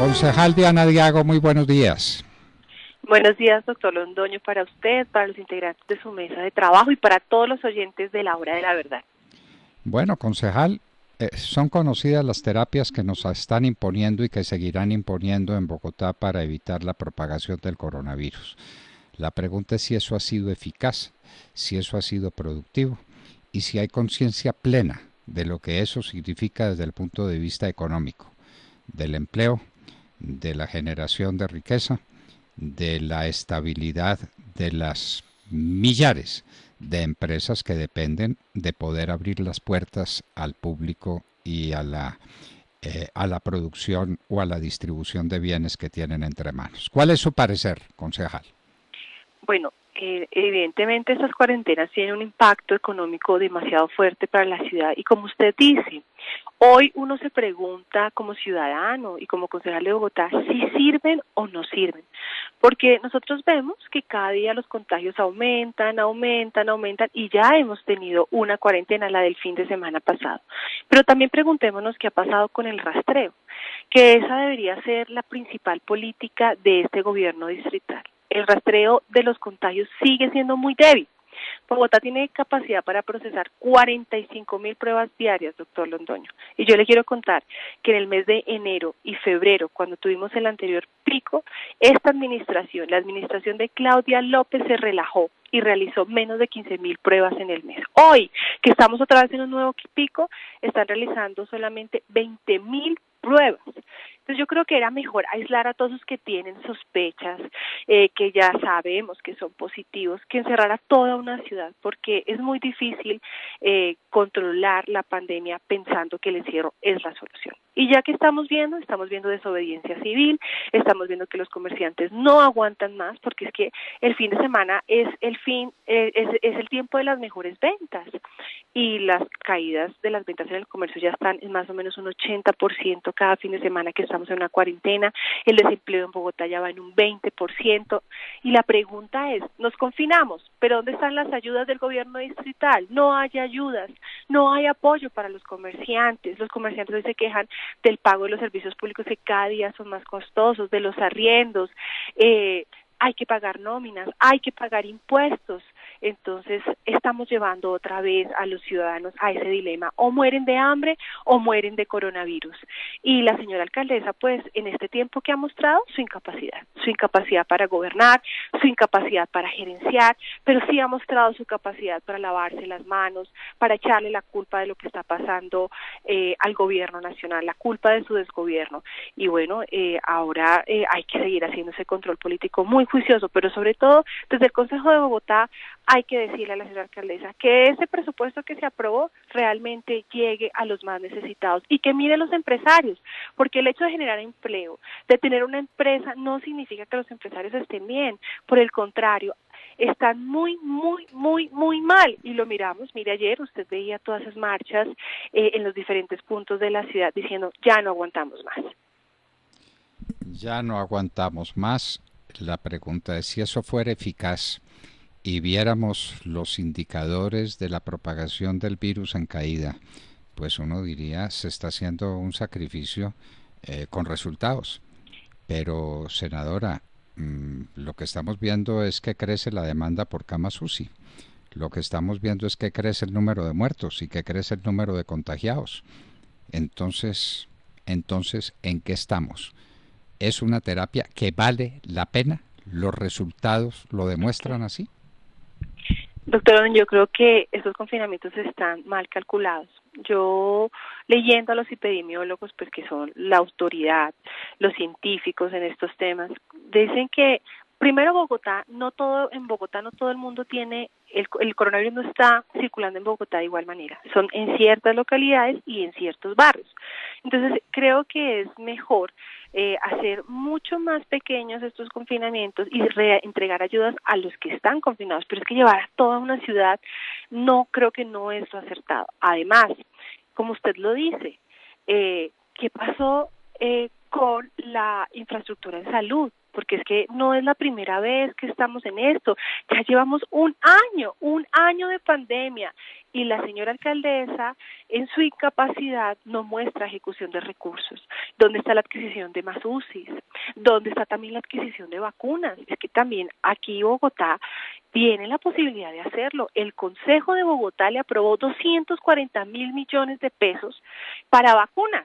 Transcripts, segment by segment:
Concejal Diana Diago, muy buenos días. Buenos días, doctor Londoño, para usted, para los integrantes de su mesa de trabajo y para todos los oyentes de La Hora de la Verdad. Bueno, concejal, son conocidas las terapias que nos están imponiendo y que seguirán imponiendo en Bogotá para evitar la propagación del coronavirus. La pregunta es si eso ha sido eficaz, si eso ha sido productivo y si hay conciencia plena de lo que eso significa desde el punto de vista económico, del empleo, de la generación de riqueza, de la estabilidad de las millares de empresas que dependen de poder abrir las puertas al público y a la producción o a la distribución de bienes que tienen entre manos. ¿Cuál es su parecer, concejal? Bueno, evidentemente estas cuarentenas tienen un impacto económico demasiado fuerte para la ciudad y como usted dice, hoy uno se pregunta como ciudadano y como concejal de Bogotá si sirven o no sirven, porque nosotros vemos que cada día los contagios aumentan y ya hemos tenido una cuarentena, la del fin de semana pasado. Pero también preguntémonos qué ha pasado con el rastreo, que esa debería ser la principal política de este gobierno distrital. El rastreo de los contagios sigue siendo muy débil. Bogotá tiene capacidad para procesar 45.000 pruebas diarias, doctor Londoño. Y yo le quiero contar que en el mes de enero y febrero, cuando tuvimos el anterior pico, esta administración, la administración de Claudia López, se relajó y realizó menos de 15.000 pruebas en el mes. Hoy, que estamos otra vez en un nuevo pico, están realizando solamente 20.000 pruebas. Entonces yo creo que era mejor aislar a todos los que tienen sospechas, que ya sabemos que son positivos, que encerrar a toda una ciudad, porque es muy difícil controlar la pandemia pensando que el encierro es la solución. Y ya que estamos viendo desobediencia civil, estamos viendo que los comerciantes no aguantan más, porque es que el fin de semana es el tiempo de las mejores ventas. Y las caídas de las ventas en el comercio ya están en más o menos un 80% cada fin de semana que estamos en una cuarentena. El desempleo en Bogotá ya va en un 20%. Y la pregunta es, nos confinamos, pero ¿dónde están las ayudas del gobierno distrital? No hay ayudas, no hay apoyo para los comerciantes. Los comerciantes hoy se quejan del pago de los servicios públicos que cada día son más costosos, de los arriendos. Hay que pagar nóminas, hay que pagar impuestos. Entonces estamos llevando otra vez a los ciudadanos a ese dilema, o mueren de hambre o mueren de coronavirus. Y la señora alcaldesa, pues en este tiempo que ha mostrado su incapacidad para gobernar, su incapacidad para gerenciar, pero sí ha mostrado su capacidad para lavarse las manos, para echarle la culpa de lo que está pasando al gobierno nacional, la culpa de su desgobierno. Y bueno, ahora hay que seguir haciendo ese control político muy juicioso, pero sobre todo desde el Consejo de Bogotá hay que decirle a la señora alcaldesa que ese presupuesto que se aprobó realmente llegue a los más necesitados y que mire a los empresarios, porque el hecho de generar empleo, de tener una empresa, no significa que los empresarios estén bien, por el contrario, están muy mal y lo miramos. Mire, ayer usted veía todas esas marchas en los diferentes puntos de la ciudad diciendo ya no aguantamos más. Ya no aguantamos más. La pregunta es si eso fuera eficaz y viéramos los indicadores de la propagación del virus en caída, pues uno diría se está haciendo un sacrificio con resultados. Pero, senadora, lo que estamos viendo es que crece la demanda por camas UCI. Lo que estamos viendo es que crece el número de muertos y que crece el número de contagiados. Entonces, ¿en qué estamos? ¿Es una terapia que vale la pena? ¿Los resultados lo demuestran así? Doctor, yo creo que estos confinamientos están mal calculados. Yo, leyendo a los epidemiólogos, pues que son la autoridad, los científicos en estos temas, dicen que primero en Bogotá no todo el mundo tiene, el coronavirus no está circulando en Bogotá de igual manera, son en ciertas localidades y en ciertos barrios. Entonces, creo que es mejor hacer mucho más pequeños estos confinamientos y entregar ayudas a los que están confinados, pero es que llevar a toda una ciudad creo que no es lo acertado. Además, como usted lo dice, ¿qué pasó con la infraestructura en salud? porque es que no es la primera vez que estamos en esto, ya llevamos un año de pandemia, y la señora alcaldesa en su incapacidad no muestra ejecución de recursos. ¿Dónde está la adquisición de más UCIs? ¿Dónde está también la adquisición de vacunas? Es que también aquí Bogotá tiene la posibilidad de hacerlo. El Consejo de Bogotá le aprobó 240.000 millones de pesos para vacunas,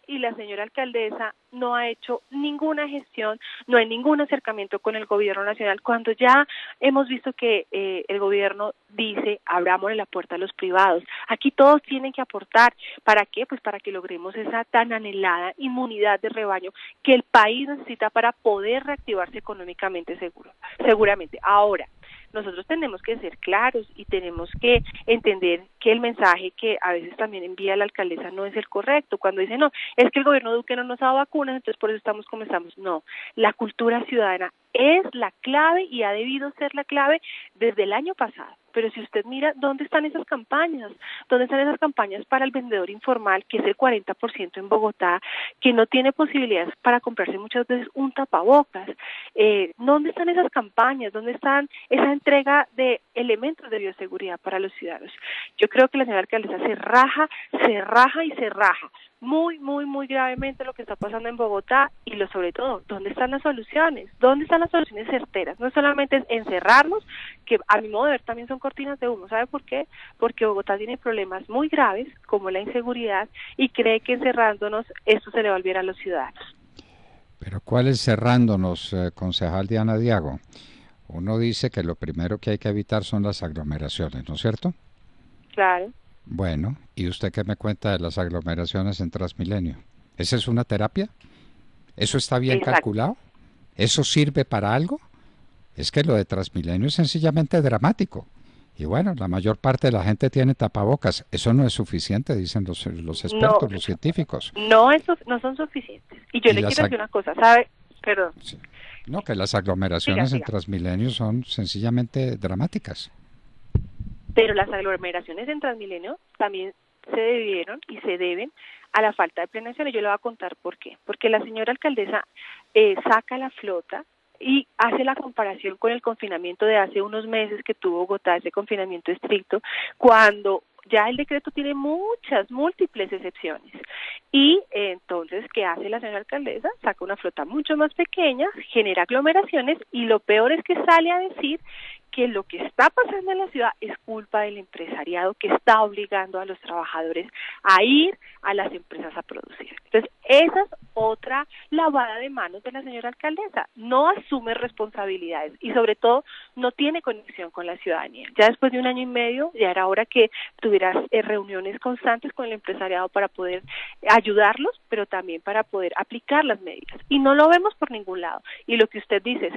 y la señora alcaldesa no ha hecho ninguna gestión, no hay ningún acercamiento con el gobierno nacional, cuando ya hemos visto que el gobierno dice, abrámosle la puerta a los privados. Aquí todos tienen que aportar. ¿Para qué? Pues para que logremos esa tan anhelada inmunidad de rebaño que el país necesita para poder reactivarse económicamente seguramente. Ahora, nosotros tenemos que ser claros y tenemos que entender que el mensaje que a veces también envía la alcaldesa no es el correcto. Cuando dice, no, es que el gobierno Duque no nos ha dado vacunas, entonces por eso estamos como estamos. No, la cultura ciudadana es la clave y ha debido ser la clave desde el año pasado. Pero si usted mira, ¿dónde están esas campañas? ¿Dónde están esas campañas para el vendedor informal, que es el 40% en Bogotá, que no tiene posibilidades para comprarse muchas veces un tapabocas? ¿Dónde están esas campañas? ¿Dónde están esa entrega de elementos de bioseguridad para los ciudadanos? Yo creo que la señora alcaldesa se raja y se raja muy gravemente lo que está pasando en Bogotá, y sobre todo, ¿dónde están las soluciones? ¿Dónde están las soluciones certeras? No solamente es encerrarnos, que a mi modo de ver también son cortinas de humo. ¿Sabe por qué? Porque Bogotá tiene problemas muy graves, como la inseguridad, y cree que encerrándonos esto se le va a olvidar a los ciudadanos. Pero ¿cuál es cerrándonos, concejal Diana Diago? Uno dice que lo primero que hay que evitar son las aglomeraciones, ¿no es cierto? Claro. Bueno, ¿y usted qué me cuenta de las aglomeraciones en Transmilenio? ¿Esa es una terapia? ¿Eso está bien Exacto. calculado? ¿Eso sirve para algo? Es que lo de Transmilenio es sencillamente dramático. Y bueno, la mayor parte de la gente tiene tapabocas. Eso no es suficiente, dicen los No, expertos, los científicos. no son suficientes. Y yo Y le las, quiero decir una cosa, ¿sabe? Perdón. sí, no, que las Siga, aglomeraciones en siga. Transmilenio son sencillamente dramáticas. Pero las aglomeraciones en Transmilenio también se debieron y se deben a la falta de planeación, y yo le voy a contar por qué. Porque la señora alcaldesa saca la flota y hace la comparación con el confinamiento de hace unos meses que tuvo Bogotá, ese confinamiento estricto, cuando ya el decreto tiene múltiples excepciones. Y entonces, ¿qué hace la señora alcaldesa? Saca una flota mucho más pequeña, genera aglomeraciones, y lo peor es que sale a decir que lo que está pasando en la ciudad es culpa del empresariado, que está obligando a los trabajadores a ir a las empresas a producir. Entonces, esa es otra lavada de manos de la señora alcaldesa. No asume responsabilidades y, sobre todo, no tiene conexión con la ciudadanía. Ya después de un año y medio, ya era hora que tuvieras reuniones constantes con el empresariado para poder ayudarlos, pero también para poder aplicar las medidas. Y no lo vemos por ningún lado. Y lo que usted dice,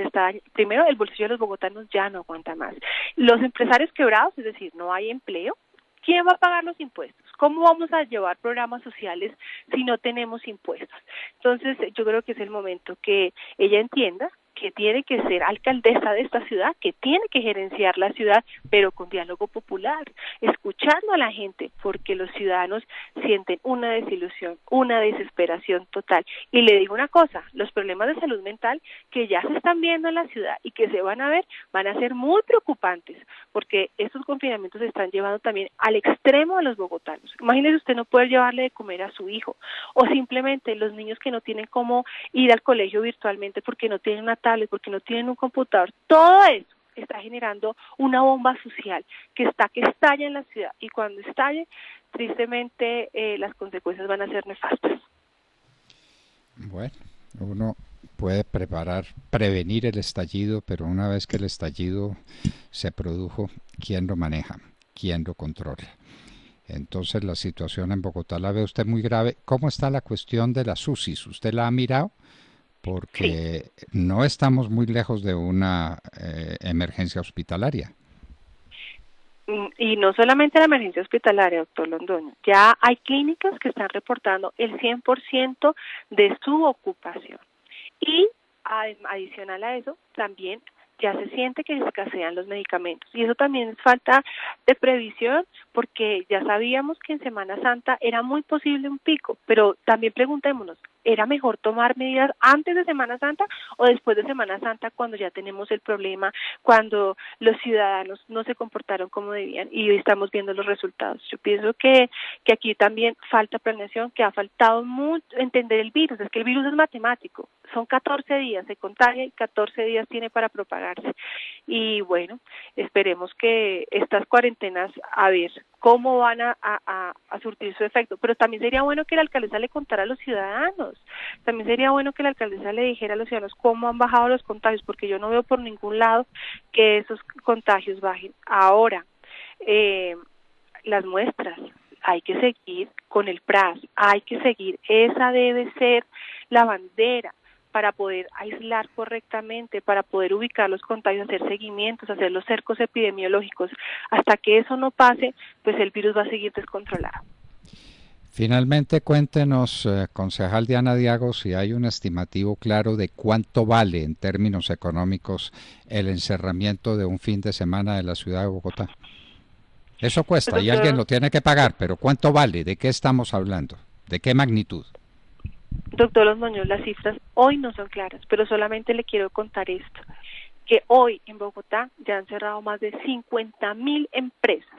primero, el bolsillo de los bogotanos ya no aguanta más. Los empresarios quebrados, es decir, no hay empleo. ¿Quién va a pagar los impuestos? ¿Cómo vamos a llevar programas sociales si no tenemos impuestos? Entonces, yo creo que es el momento que ella entienda que tiene que ser alcaldesa de esta ciudad, que tiene que gerenciar la ciudad, pero con diálogo popular, escuchando a la gente, porque los ciudadanos sienten una desilusión, una desesperación total. Y le digo una cosa, los problemas de salud mental que ya se están viendo en la ciudad y que se van a ver, van a ser muy preocupantes, porque estos confinamientos se están llevando también al extremo de los bogotanos. Imagínese usted no poder llevarle de comer a su hijo, o simplemente los niños que no tienen cómo ir al colegio virtualmente porque no tienen una tablet, porque no tienen un computador. Todo eso está generando una bomba social que estalla en la ciudad, y cuando estalle, tristemente las consecuencias van a ser nefastas. Bueno, uno puede prevenir el estallido, pero una vez que el estallido se produjo, ¿quién lo maneja? ¿Quién lo controla? Entonces la situación en Bogotá la ve usted muy grave. ¿Cómo está la cuestión de las UCIs? ¿Usted la ha mirado? Sí. Porque no estamos muy lejos de una emergencia hospitalaria. Y no solamente la emergencia hospitalaria, doctor Londoño, ya hay clínicas que están reportando el 100% de su ocupación. Y adicional a eso, también ya se siente que escasean los medicamentos. Y eso también es falta de previsión, porque ya sabíamos que en Semana Santa era muy posible un pico, pero también preguntémonos, ¿era mejor tomar medidas antes de Semana Santa o después de Semana Santa, cuando ya tenemos el problema, cuando los ciudadanos no se comportaron como debían y hoy estamos viendo los resultados? Yo pienso que aquí también falta planeación, que ha faltado mucho entender el virus. Es que el virus es matemático, son 14 días, se contagia y 14 días tiene para propagarse. Y bueno, esperemos que estas cuarentenas, a ver cómo van a surtir su efecto, pero también sería bueno que la alcaldesa le contara a los ciudadanos, también sería bueno que la alcaldesa le dijera a los ciudadanos cómo han bajado los contagios, porque yo no veo por ningún lado que esos contagios bajen. Ahora, las muestras, hay que seguir con el PRAS, hay que seguir, esa debe ser la bandera para poder aislar correctamente, para poder ubicar los contagios, hacer seguimientos, hacer los cercos epidemiológicos. Hasta que eso no pase, pues el virus va a seguir descontrolado. Finalmente, cuéntenos, concejal Diana Diago, si hay un estimativo claro de cuánto vale en términos económicos el encerramiento de un fin de semana de la ciudad de Bogotá. Eso cuesta y alguien lo tiene que pagar, pero ¿cuánto vale? ¿De qué estamos hablando? ¿De qué magnitud? Doctor Londoño, las cifras hoy no son claras, pero solamente le quiero contar esto, que hoy en Bogotá ya han cerrado más de 50.000 empresas,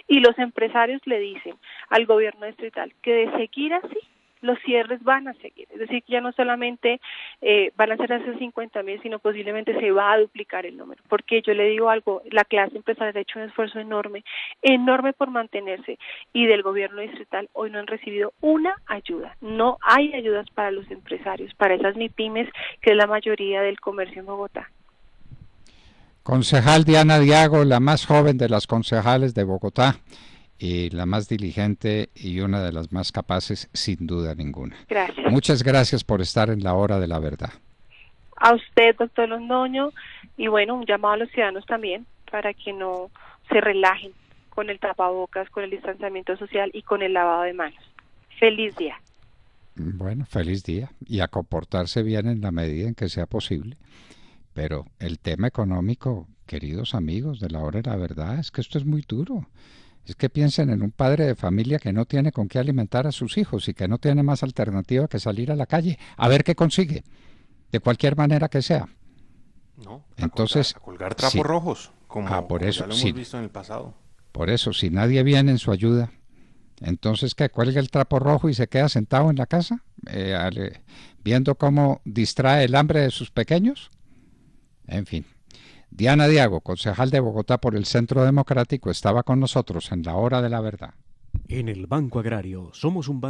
y los empresarios le dicen al gobierno distrital que de seguir así, los cierres van a seguir, es decir, que ya no solamente van a ser esos 50.000, sino posiblemente se va a duplicar el número, porque yo le digo algo, la clase empresarial ha hecho un esfuerzo enorme por mantenerse, y del gobierno distrital hoy no han recibido una ayuda, no hay ayudas para los empresarios, para esas MIPYMES, que es la mayoría del comercio en Bogotá. Concejal Diana Diago, la más joven de las concejales de Bogotá, y la más diligente y una de las más capaces, sin duda ninguna. Gracias. Muchas gracias por estar en la hora de la verdad. A usted, doctor Londoño, y bueno, un llamado a los ciudadanos también, para que no se relajen con el tapabocas, con el distanciamiento social y con el lavado de manos. Feliz día. Bueno, feliz día, y a comportarse bien en la medida en que sea posible. Pero el tema económico, queridos amigos de la hora de la verdad, es que esto es muy duro. Es que piensen en un padre de familia que no tiene con qué alimentar a sus hijos y que no tiene más alternativa que salir a la calle a ver qué consigue, de cualquier manera que sea. No, entonces a colgar trapos rojos, como, por eso, ya lo hemos visto en el pasado. Por eso, si nadie viene en su ayuda, entonces que cuelgue el trapo rojo y se queda sentado en la casa, viendo cómo distrae el hambre de sus pequeños. En fin. Diana Diago, concejal de Bogotá por el Centro Democrático, estaba con nosotros en la hora de la verdad. En el Banco Agrario somos un banco